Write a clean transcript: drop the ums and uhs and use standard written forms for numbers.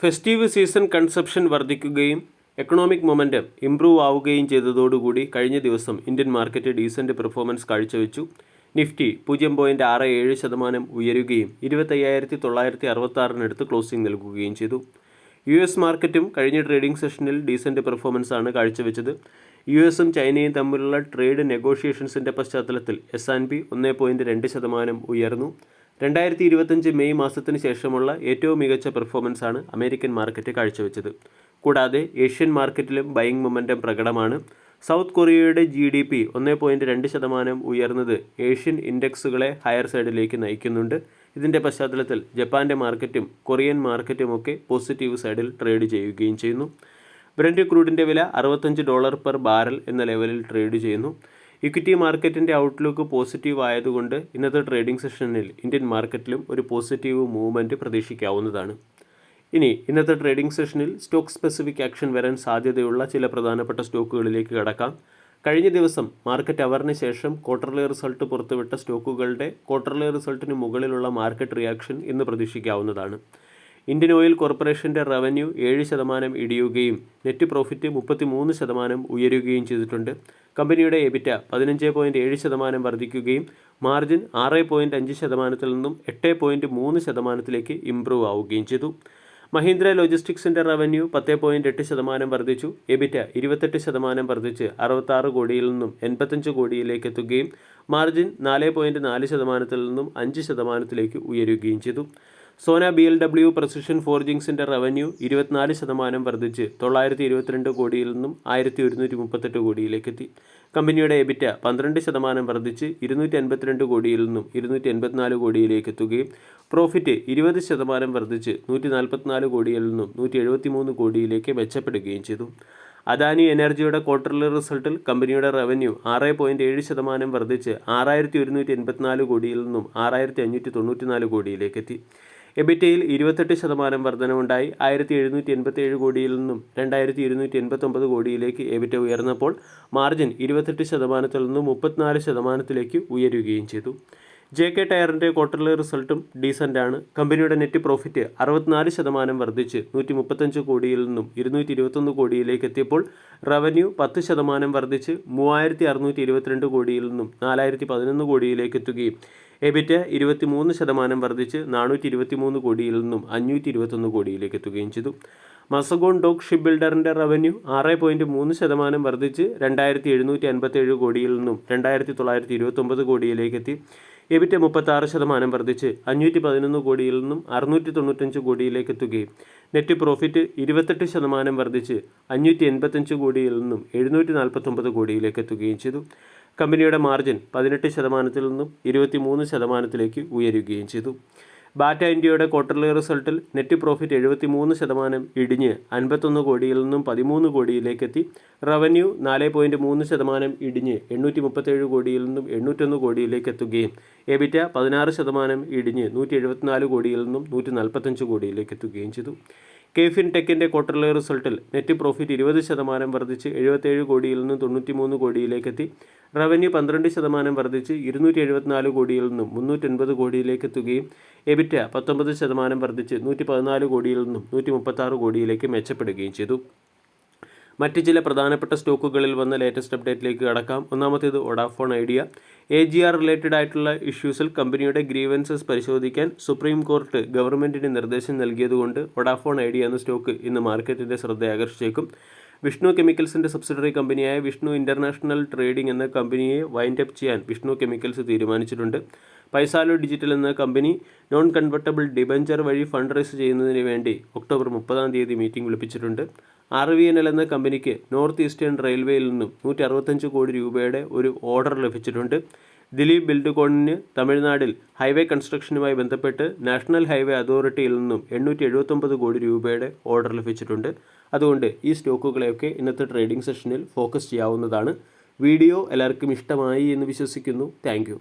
Festive season consumption വർദ്ധിക്കുകയും economic momentum improve ആവുകയും ചെയ്തതോടുകൂടി കഴിഞ്ഞ ദിവസം ഇന്ത്യൻ മാർക്കറ്റ് ഡീസൻറ്റ് പെർഫോമൻസ് കാഴ്ചവെച്ചു. നിഫ്റ്റി 0.67% ഉയരുകയും 25,966 ക്ലോസിംഗ് നൽകുകയും ചെയ്തു. US മാർക്കറ്റും കഴിഞ്ഞ ട്രേഡിംഗ് സെഷനിൽ ഡീസൻറ്റ് പെർഫോമൻസാണ് കാഴ്ചവെച്ചത്. US-ഉം ചൈനയും തമ്മിലുള്ള ട്രേഡ് നെഗോഷിയേഷൻസിൻ്റെ പശ്ചാത്തലത്തിൽ S&P 1.2% ഉയർന്നു. 2025 മെയ് മാസത്തിന് ശേഷമുള്ള ഏറ്റവും മികച്ച പെർഫോമൻസാണ് അമേരിക്കൻ മാർക്കറ്റ് കാഴ്ചവെച്ചത്. കൂടാതെ ഏഷ്യൻ മാർക്കറ്റിലും ബൈയിങ് മൊമെൻറ്റം പ്രകടമാണ്. സൗത്ത് കൊറിയയുടെ GDP 1.2% ഉയർന്നത് ഏഷ്യൻ ഇൻഡെക്സുകളെ ഹയർ സൈഡിലേക്ക് നയിക്കുന്നുണ്ട്. ഇതിൻ്റെ പശ്ചാത്തലത്തിൽ ജപ്പാൻ്റെ മാർക്കറ്റും കൊറിയൻ മാർക്കറ്റുമൊക്കെ പോസിറ്റീവ് സൈഡിൽ ട്രേഡ് ചെയ്യുകയും ചെയ്യുന്നു. ബ്രന്റ് ക്രൂഡിൻ്റെ വില $65 പെർ ബാരൽ എന്ന ലെവലിൽ ട്രേഡ് ചെയ്യുന്നു. ഇക്വിറ്റി മാർക്കറ്റിൻ്റെ ഔട്ട്ലുക്ക് പോസിറ്റീവ് ആയതുകൊണ്ട് ഇന്നത്തെ ട്രേഡിംഗ് സെഷനിൽ ഇന്ത്യൻ മാർക്കറ്റിലും ഒരു പോസിറ്റീവ് മൂവ്മെൻറ്റ് പ്രതീക്ഷിക്കാവുന്നതാണ്. ഇനി ഇന്നത്തെ ട്രേഡിംഗ് സെഷനിൽ സ്റ്റോക്ക് സ്പെസിഫിക് ആക്ഷൻ വരാൻ സാധ്യതയുള്ള ചില പ്രധാനപ്പെട്ട സ്റ്റോക്കുകളിലേക്ക് കടക്കാം. കഴിഞ്ഞ ദിവസം മാർക്കറ്റ് അവറിന് ശേഷം ക്വാർട്ടർലി റിസൾട്ട് പുറത്തുവിട്ട സ്റ്റോക്കുകളുടെ ക്വാർട്ടർലി റിസൾട്ടിന് മുകളിലുള്ള മാർക്കറ്റ് റിയാക്ഷൻ ഇന്ന് പ്രതീക്ഷിക്കാവുന്നതാണ്. ഇന്ത്യൻ ഓയിൽ കോർപ്പറേഷൻ്റെ റവന്യൂ 7% ഇടിയുകയും നെറ്റ് പ്രോഫിറ്റ് 33% ഉയരുകയും ചെയ്തിട്ടുണ്ട്. കമ്പനിയുടെ എബിറ്റ 15.7% വർദ്ധിക്കുകയും മാർജിൻ 6.5%-ൽ നിന്നും 8.3%-ലേക്ക് ഇംപ്രൂവ് ആവുകയും ചെയ്തു. മഹീന്ദ്ര ലോജിസ്റ്റിക്സിൻ്റെ റവന്യൂ 10.8% വർദ്ധിച്ചു. എബിറ്റ 28% വർദ്ധിച്ച് 66 കോടിയിൽ നിന്നും 85 കോടിയിലേക്ക് എത്തുകയും മാർജിൻ 4.4%-ൽ നിന്നും 5%-ലേക്ക് ഉയരുകയും ചെയ്തു. സോന BLW പ്രസിഷൻ ഫോർജിങ്സിൻ്റെ റവന്യൂ 24% വർദ്ധിച്ച് 922 കോടിയിൽ നിന്നും 1138 കോടിയിലേക്കെത്തി. കമ്പനിയുടെ എബിറ്റ 12% വർദ്ധിച്ച് 252 കോടിയിൽ നിന്നും 284 കോടിയിലേക്ക് എത്തുകയും പ്രോഫിറ്റ് 20% വർദ്ധിച്ച് 144 കോടിയിൽ നിന്നും 173 കോടിയിലേക്ക് മെച്ചപ്പെടുകയും ചെയ്തു. അദാനി എനർജിയുടെ ക്വാർട്ടർലി റിസൾട്ടിൽ കമ്പനിയുടെ റവന്യൂ 6.7% വർദ്ധിച്ച് 6,184 കോടിയിൽ നിന്നും 6,594 കോടിയിലേക്കെത്തി. എബിറ്റയിൽ 28% വർധനവുണ്ടായി 1,787 കോടിയിൽ നിന്നും 2,289 കോടിയിലേക്ക് എബിറ്റ ഉയർന്നപ്പോൾ മാർജിൻ 28%-ൽ നിന്നും 34%-ലേക്ക് ഉയരുകയും ചെയ്തു. JK ടയറിൻ്റെ ക്വാർട്ടർലി റിസൾട്ടും ഡീസൻ്റാണ്. കമ്പനിയുടെ നെറ്റ് പ്രോഫിറ്റ് 64% വർദ്ധിച്ച് 135 കോടിയിൽ നിന്നും 221 കോടിയിലേക്ക് എത്തിയപ്പോൾ റവന്യൂ 10% വർദ്ധിച്ച് 3,622 കോടിയിൽ നിന്നും 4,011 കോടിയിലേക്ക് എത്തുകയും എബിറ്റ 23% വർദ്ധിച്ച് 423 കോടിയിൽ നിന്നും 521 കോടിയിലേക്ക് എത്തുകയും ചെയ്തു. മസഗോൺ ഡോക്ക് ഷിപ്പ് ബിൽഡറിൻ്റെ റവന്യൂ 6.3% വർദ്ധിച്ച് 2,757 കോടിയിൽ നിന്നും 2,929 കോടിയിലേക്ക് എത്തി. എബിറ്റ 36% വർദ്ധിച്ച് 511 കോടിയിൽ നിന്നും 695 കോടിയിലേക്ക് എത്തുകയും നെറ്റ് പ്രോഫിറ്റ് 28% വർദ്ധിച്ച് 585 കോടിയിൽ നിന്നും 749 കോടിയിലേക്ക് എത്തുകയും ചെയ്തു. കമ്പനിയുടെ മാർജിൻ 18%-ൽ നിന്നും 23%-ലേക്ക് ഉയരുകയും ചെയ്തു. ബാറ്റ ഇന്ത്യയുടെ ക്വാർട്ടർലി റിസൾട്ടിൽ നെറ്റ് പ്രോഫിറ്റ് 73% ഇടിഞ്ഞ് 51 കോടിയിൽ നിന്നും 13 കോടിയിലേക്കെത്തി. റവന്യൂ 4.3% ഇടിഞ്ഞ് 837 കോടിയിൽ നിന്നും 801 കോടിയിലേക്ക് എത്തുകയും എബിറ്റ 16% ഇടിഞ്ഞ് 174 കോടിയിൽ നിന്നും 145 കോടിയിലേക്ക് എത്തുകയും ചെയ്തു. കെഫിൻ ടെക്കിൻ്റെ ക്വാർട്ടർലി റിസൾട്ടിൽ നെറ്റ് പ്രോഫിറ്റ് 20% വർദ്ധിച്ച് 77 കോടിയിൽ നിന്നും 93 കോടിയിലേക്കെത്തി. റവന്യൂ 12% വർദ്ധിച്ച് 274 കോടിയിൽ നിന്നും 380 കോടിയിലേക്ക് എത്തുകയും എബിറ്റ 19% വർദ്ധിച്ച് 114 കോടിയിൽ നിന്നും 136 കോടിയിലേക്ക് മെച്ചപ്പെടുകയും ചെയ്തു. മറ്റ് ചില പ്രധാനപ്പെട്ട സ്റ്റോക്കുകളിൽ വന്ന ലേറ്റസ്റ്റ് അപ്ഡേറ്റിലേക്ക് കടക്കാം. ഒന്നാമത്തേത് വോഡാഫോൺ ഐഡിയ. AGR റിലേറ്റഡ് ആയിട്ടുള്ള ഇഷ്യൂസിൽ കമ്പനിയുടെ ഗ്രീവൻസസ് പരിശോധിക്കാൻ സുപ്രീം കോർട്ട് ഗവൺമെൻറ്റിന് നിർദ്ദേശം നൽകിയതുകൊണ്ട് വോഡാഫോൺ ഐഡിയ എന്ന സ്റ്റോക്ക് ഇന്ന് മാർക്കറ്റിൻ്റെ ശ്രദ്ധ ആകർഷിച്ചേക്കും. വിഷ്ണു കെമിക്കൽസിൻ്റെ സബ്സിഡറി കമ്പനിയായ വിഷ്ണു ഇൻ്റർനാഷണൽ ട്രേഡിംഗ് എന്ന കമ്പനിയെ വൈൻഡ് അപ്പ് ചെയ്യാൻ വിഷ്ണു കെമിക്കൽസ് തീരുമാനിച്ചിട്ടുണ്ട്. പൈസാലോ ഡിജിറ്റൽ എന്ന കമ്പനി നോൺ കൺവെർട്ടബിൾ ഡിബഞ്ചർ വഴി ഫണ്ട് റൈസ് ചെയ്യുന്നതിന് വേണ്ടി ഒക്ടോബർ 30 മീറ്റിംഗ് വിളിപ്പിച്ചിട്ടുണ്ട്. RVNL എന്ന കമ്പനിക്ക് നോർത്ത് ഈസ്റ്റേൺ റെയിൽവേയിൽ നിന്നും 165 കോടി രൂപയുടെ ഒരു ഓർഡർ ലഭിച്ചിട്ടുണ്ട്. ദിലീപ് ബിൽഡ്കോണിന് തമിഴ്നാട്ടിൽ ഹൈവേ കൺസ്ട്രക്ഷനുമായി ബന്ധപ്പെട്ട് നാഷണൽ ഹൈവേ അതോറിറ്റിയിൽ നിന്നും 879 കോടി രൂപയുടെ ഓർഡർ ലഭിച്ചിട്ടുണ്ട്. അതുകൊണ്ട് ഈ സ്റ്റോക്കുകളെയൊക്കെ ഇന്നത്തെ ട്രേഡിംഗ് സെഷനിൽ ഫോക്കസ് ചെയ്യാവുന്നതാണ്. വീഡിയോ എല്ലാവർക്കും ഇഷ്ടമായി എന്ന് വിശ്വസിക്കുന്നു. താങ്ക്